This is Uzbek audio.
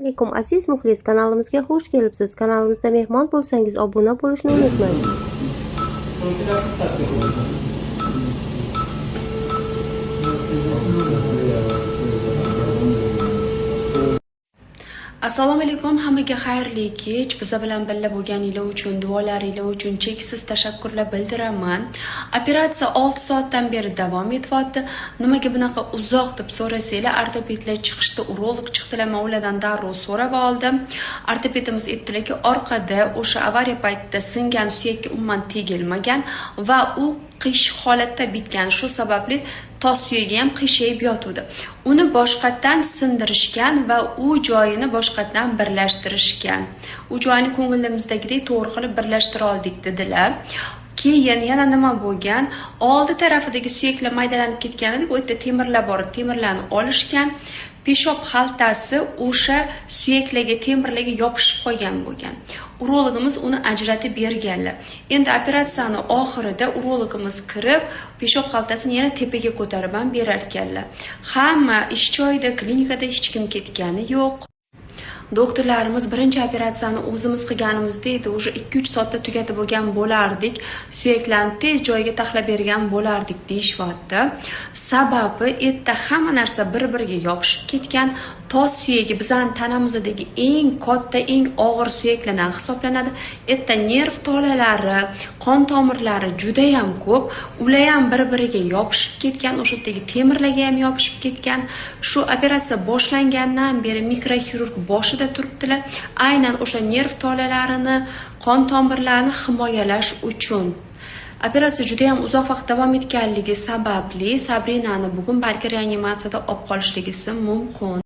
Alaykum aziz muxlis, kanalimizga xush kelibsiz. Kanalimizda mehmon bo'lsangiz obuna bo'lishni unutmang. Assalomu alaykum, hammaga xayrli kech. Biz bilan birga bo'lganingiz uchun, duolaringiz uchun cheksiz tashakkurlar bildiraman. Operatsiya 6 soatdan beri davom etyapti. Nimaga bunaqa uzoq deb so'rasanglar, ortopedlar chiqishdi, urolog chiqdilar, men ulardan darrov so'rab oldim. Ortopedimiz aytdilarki, orqada o'sha avariya paytida singan suyakka umuman tegilmagan va u qish holatda bitgan. Shu sababli tos suyagi ham qiyshayib yotuvdi. Uni boshqatdan sindirishgan va u joyini boshqatdan birlashtirishgan. U joyini ko'ngilimizdagidek to'g'ri qilib birlashtira oldik dedilar. Keyin yana nima bo'lgan? Oldi tarafidagi suyaklar maydalanib ketgan edi, u yerda temirlar bor, temirlarni olishgan. Peshob xaltasi o'sha suyaklarga, temirlarga yopishib qolgan bo'lgan. Urologimiz uni ajratib berganlar. Endi operatsiyani oxirida urologimiz kirib, peshob xaltasini yana tepaga ko'tarib ham berar ekanlar. Hamma ish joyida, klinikada hech kim ketgani yo'q. Doktorlarimiz birinchi operatsiyani o'zimiz qilganimizda edi, o'sha 2-3 soatda tugatib bo'lgan bo'lardik. Suyaklarni tez joyiga taxlab bergan bo'lardik deyishmoqda. Sababi erta hamma narsa bir-biriga yopishib ketgan. Tos suyagi bizning tanamizdagi eng katta, eng og'ir suyaklardan hisoblanadi. Erta nerv tolalari, qon tomirlari juda ham ko'p. Ular ham bir-biriga yopishib ketgan, o'sha yerdagi temirlarga ham yopishib ketgan. Shu operatsiya boshlangandan beri mikroxirurg boshida turibdilar. Aynan o'sha nerv tolalarini, qon tomirlarini himoyalash uchun. Operatsiya juda ham uzoq vaqt davom etganligi sababli Sabrinani bugun balki reanimatsiyada olib qolishligisi mumkin.